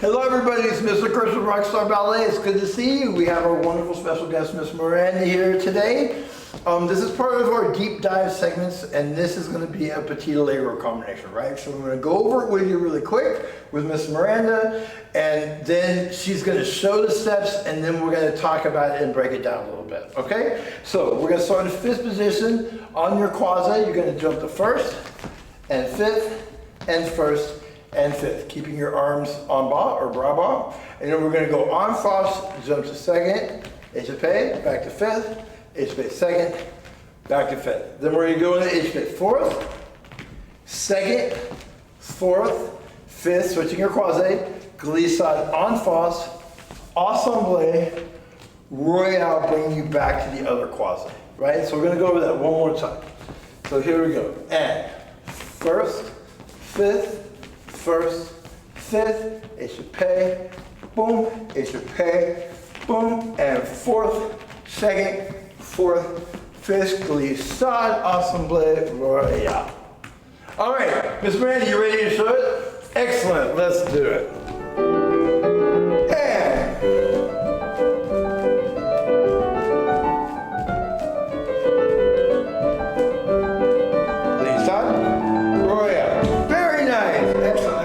Hello everybody, it's Mr. Chris from Rockstar Ballet. It's good to see you. We have our wonderful special guest, Miss Miranda, here today. This is part of our deep dive segments, and this is going to be a Petite Allegro combination, right? So I'm going to go over it with you really quick with Miss Miranda, and then she's going to show the steps, and then we're going to talk about it and break it down a little bit, okay? So we're going to start in fifth position. On your croisé, you're going to jump to first, and fifth, and first, and fifth, keeping your arms en bas or bras bas. And then we're going to go en face, jump to second, échappé, back to fifth, échappé second, back to fifth. Then we're going to go into échappé fourth, second, fourth, fifth, switching your croisé, glissade en face, assemblé, royale, bringing you back to the other croisé, right? So we're going to go over that one more time. So here we go. And first, fifth, first, fifth, échappé, boom, échappé, boom, and fourth, second, fourth, fifth, glissade, assemblé, royale. All right, Miss Miranda, you ready to show it? Excellent, let's do it. And glissade, royale. Very nice, excellent.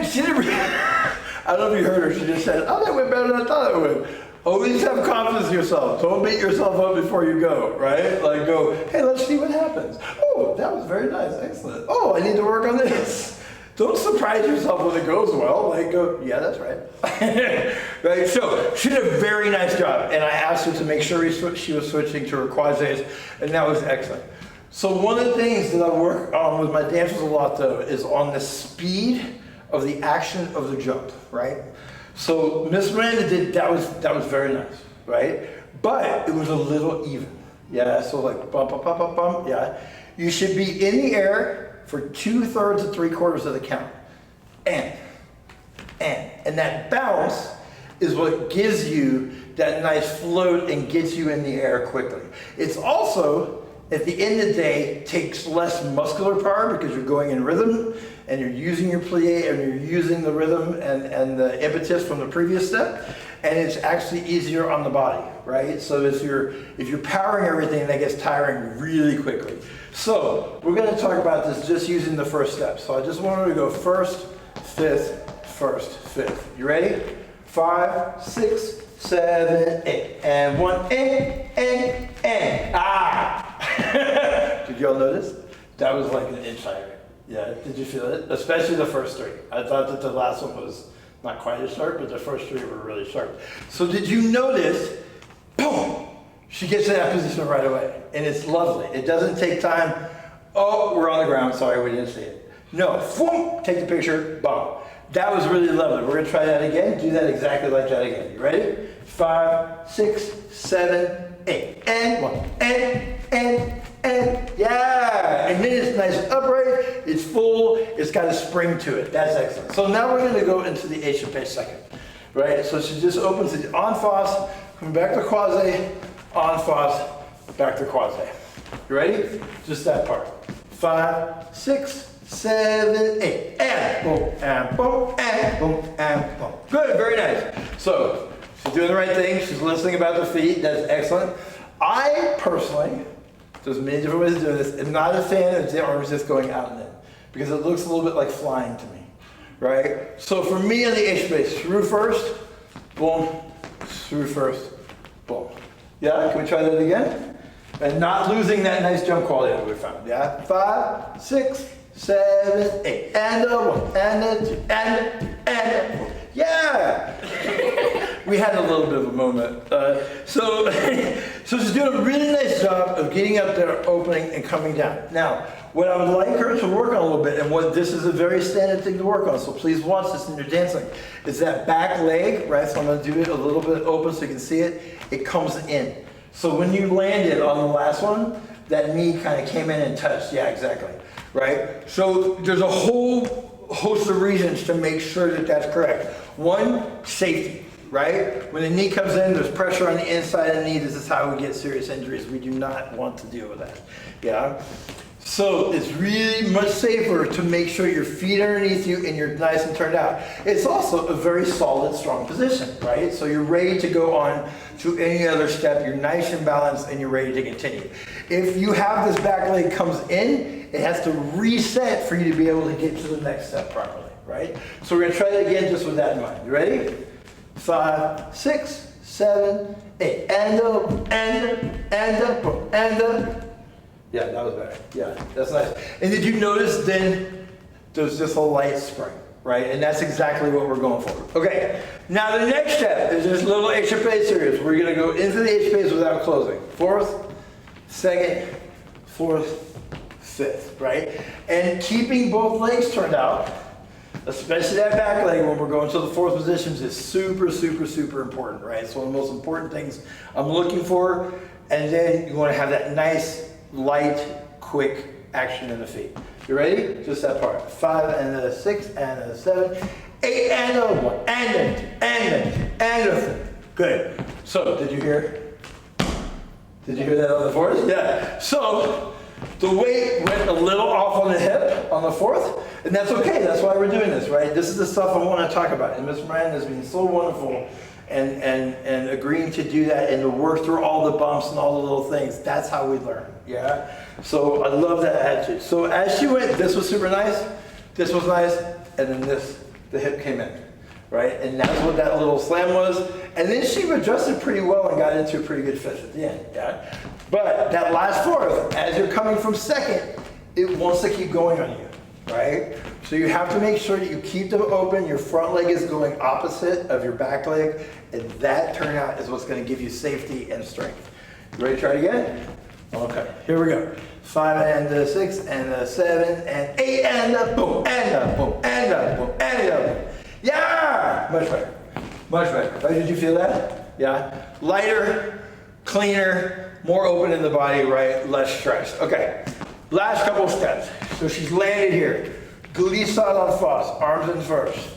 She didn't I don't know if you heard her, she just said, oh, that went better than I thought it would. Always have confidence in yourself. Don't beat yourself up before you go, right? Like go, hey, let's see what happens. Oh, that was very nice, excellent. Oh, I need to work on this. Don't surprise yourself when it goes well. Like go, yeah, that's right. Right, so she did a very nice job. And I asked her to make sure she was switching to her croisés, and that was excellent. So one of the things that I work on with my dancers a lot though is on the speed of the action of the jump, right? So Miss Miranda did, that was very nice, right? But it was a little even, yeah? So like bump, bump, bump, bump, bump, yeah? You should be in the air for 2/3 to 3/4 of the count. And that bounce is what gives you that nice float and gets you in the air quickly. It's also, at the end of the day, takes less muscular power because you're going in rhythm and you're using your plie and you're using the rhythm and the impetus from the previous step, and it's actually easier on the body, right? So if you're powering everything, that gets tiring really quickly. So we're going to talk about this just using the first step. So I just wanted to go first, fifth, first, fifth. You ready? 5, 6, 7, 8, and 1, and ah! Did y'all notice? That was like an inch higher. Yeah, did you feel it? Especially the first three. I thought that the last one was not quite as sharp, but the first three were really sharp. So did you notice, boom, she gets in that position right away. And it's lovely. It doesn't take time. Oh, we're on the ground, sorry, we didn't see it. No, boom, take the picture, boom. That was really lovely. We're gonna try that again. Do that exactly like that again. You ready? 5, 6, 7, 8, and 1, and, yeah. And then it's nice and upright, it's full, it's got a spring to it. That's excellent. So now we're gonna go into the échappé second, right? So she just opens it en face, coming back to croisé, en face, back to croisé. You ready? Just that part. 5, 6, 7, 8, and boom, and boom, and boom, and boom. Good, very nice. So she's doing the right thing. She's listening about the feet. That's excellent. I personally, there's many different ways of doing this, am not a fan of the arms just going out and in because it looks a little bit like flying to me, right? So for me on the échappé, through first, boom, through first, boom. Yeah, can we try that again? And not losing that nice jump quality that we found, yeah? 5, 6, 7, 8, and a 1, and a 2, and a 4. Yeah! We had a little bit of a moment. So she's doing a really nice job of getting up there, opening, and coming down. Now, what I would like her to work on a little bit, and what this is a very standard thing to work on, so please watch this in your dancing, is that back leg, right? So I'm gonna do it a little bit open so you can see it. It comes in. So when you landed on the last one, that knee kind of came in and touched. Yeah, exactly. Right? So there's a whole host of reasons to make sure that that's correct. One, safety, right? When the knee comes in, there's pressure on the inside of the knee. This is how we get serious injuries. We do not want to deal with that. Yeah? So it's really much safer to make sure your feet are underneath you and you're nice and turned out. It's also a very solid, strong position, right? So you're ready to go on to any other step. You're nice and balanced and you're ready to continue. If you have this back leg comes in, it has to reset for you to be able to get to the next step properly, right? So we're gonna try that again just with that in mind. You ready? 5, 6, 7, 8. And up, and up, and up, and up. Yeah, that was better. Yeah, that's nice. And did you notice then there's just a light spring, right? And that's exactly what we're going for. Okay, now the next step is this little échappé series. We're gonna go into the échappés without closing. 4th, 2nd, 4th, 5th, right? And keeping both legs turned out, especially that back leg when we're going to the 4th positions is super, super, super important, right? It's one of the most important things I'm looking for. And then you wanna have that nice, light, quick action in the feet. You ready? Just that part. 5 and a 6 and a 7, 8 and a 1 and a 2 and a 3. Good. So did you hear? Did you hear that on the 4th? Yeah. So the weight went a little off on the hip on the 4th, and that's okay. That's why we're doing this, right? This is the stuff I want to talk about. And Miss Miranda has been so wonderful and agreeing to do that and to work through all the bumps and all the little things. That's how we learn, yeah? So I love that attitude. So as she went, this was super nice, this was nice, and then this, the hip came in, right? And that's what that little slam was. And then she adjusted pretty well and got into a pretty good fit at the end, yeah? But that last 4th, as you're coming from 2nd, it wants to keep going on you, right? So you have to make sure that you keep them open. Your front leg is going opposite of your back leg, and that turnout is what's going to give you safety and strength. You ready to try it again? Okay, here we go. 5 and a 6 and a 7 and 8 and a boom and a boom and a boom and a boom. Yeah! Much better. Much better. Right? Did you feel that? Yeah? Lighter, cleaner, more open in the body, right? Less stressed. Okay, last couple of steps. So she's landed here. Glissade en face, arms in first.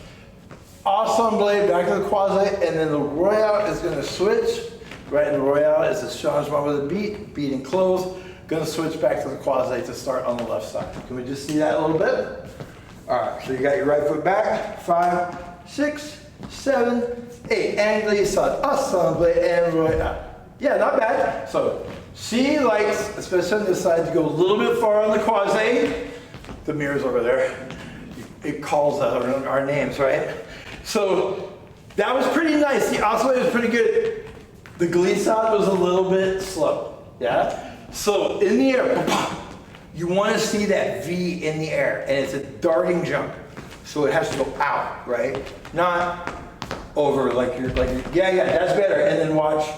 Ensemble, back to the quasi, and then the royale is going to switch. Right, and the royale is a changement with a beat, beat and close. Going to switch back to the quasi to start on the left side. Can we just see that a little bit? All right, so you got your right foot back. 5, 6, 7, 8, and glissade, ensemble, and royale. Yeah, not bad. So she likes, especially on this side, to go a little bit far on the quasi. The mirror's over there. It calls out our names, right? So that was pretty nice. The oscillator was pretty good. The glissade was a little bit slow, yeah? So in the air, you want to see that V in the air, and it's a darting jump. So it has to go out, right? Not over like you're, yeah, that's better. And then watch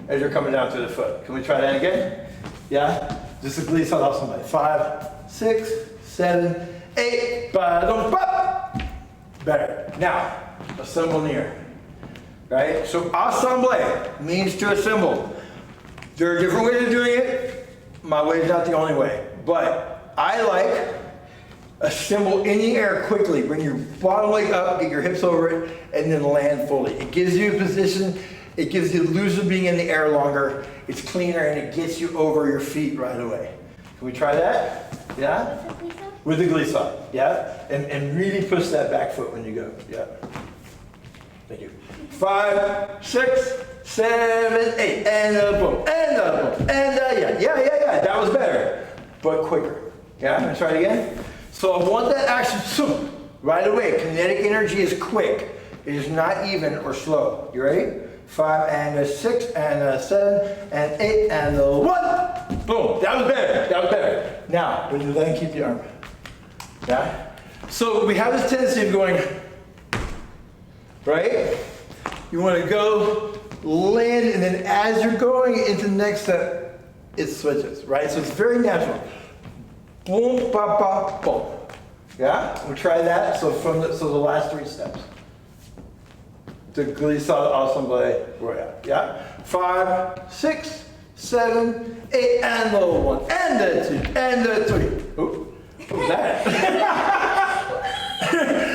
as you're coming down through the foot. Can we try that again? Yeah? Just a glissade off somebody. 5, 6, 7, 8, ba-dum, ba. Better. Now, assemble in the air. Right? So assemble means to assemble. There are different ways of doing it. My way is not the only way. But I like assemble in the air quickly. Bring your bottom leg up, get your hips over it, and then land fully. It gives you a position. It gives you the illusion of being in the air longer. It's cleaner, and it gets you over your feet right away. Can we try that? Yeah? With the glissade, yeah? And really push that back foot when you go, yeah? Thank you. 5, 6, 7, 8, and a boom, and a boom, and a, yeah. That was better, but quicker. Yeah, I'm gonna try it again. So I want that action right away. Kinetic energy is quick. It is not even or slow. You ready? 5 and a 6 and a 7 and 8 and a 1. Boom. That was better. That was better. Now, when you land, keep the arm. Yeah? So we have this tendency of going, right? You want to go, land, and then as you're going into the next step, it switches, right? So it's very natural. Boom, ba, ba, boom. Yeah? We'll try that. So the last 3 steps. The glissade ensemble royale. Yeah? 5, 6, 7, 8, and the 1, and the 2, and the 3. Ooh. What was that?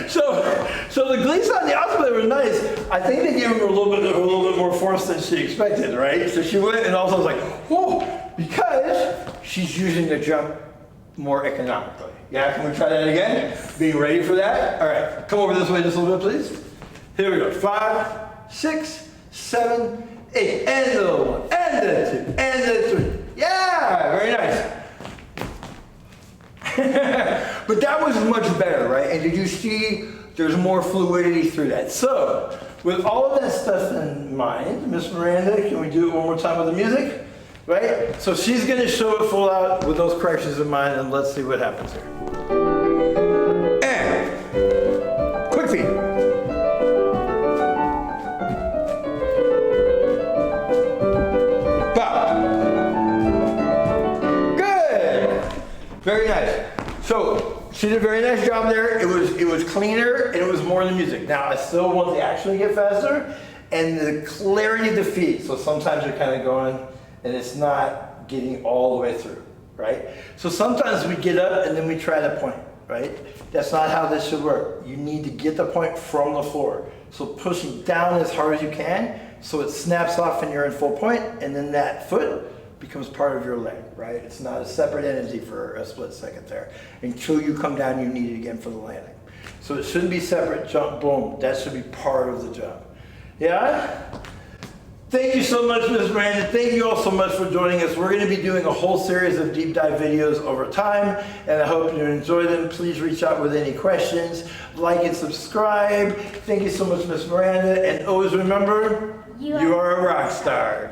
so the glissade and the ensemble were nice. I think they gave her a little bit more force than she expected, right? So she went and also was like, whoa, because she's using the jump more economically. Yeah, can we try that again? Being ready for that? All right, come over this way just a little bit, please. Here we go. 5, 6, 7, 8. And the little one. And the 2. And the 3. Yeah, very nice. But that was much better, right? And did you see there's more fluidity through that? So, with all of that stuff in mind, Miss Miranda, can we do it one more time with the music? Right? So she's going to show it full out with those corrections in mind, and let's see what happens here. And quick feet. Bow. Good. Very nice. So she did a very nice job there. It was cleaner and it was more in the music. Now I still want to actually get faster and the clarity of the feet. So sometimes you're kind of going and it's not getting all the way through, right? So sometimes we get up and then we try to point, right? That's not how this should work. You need to get the point from the floor. So pushing down as hard as you can so it snaps off and you're in full point, and then that foot becomes part of your leg, right? It's not a separate entity for a split second there. Until you come down, you need it again for the landing. So it shouldn't be separate, jump, boom. That should be part of the jump. Yeah? Thank you so much, Miss Miranda. Thank you all so much for joining us. We're going to be doing a whole series of deep dive videos over time, and I hope you enjoy them. Please reach out with any questions. Like and subscribe. Thank you so much, Miss Miranda. And always remember, you are a rock star.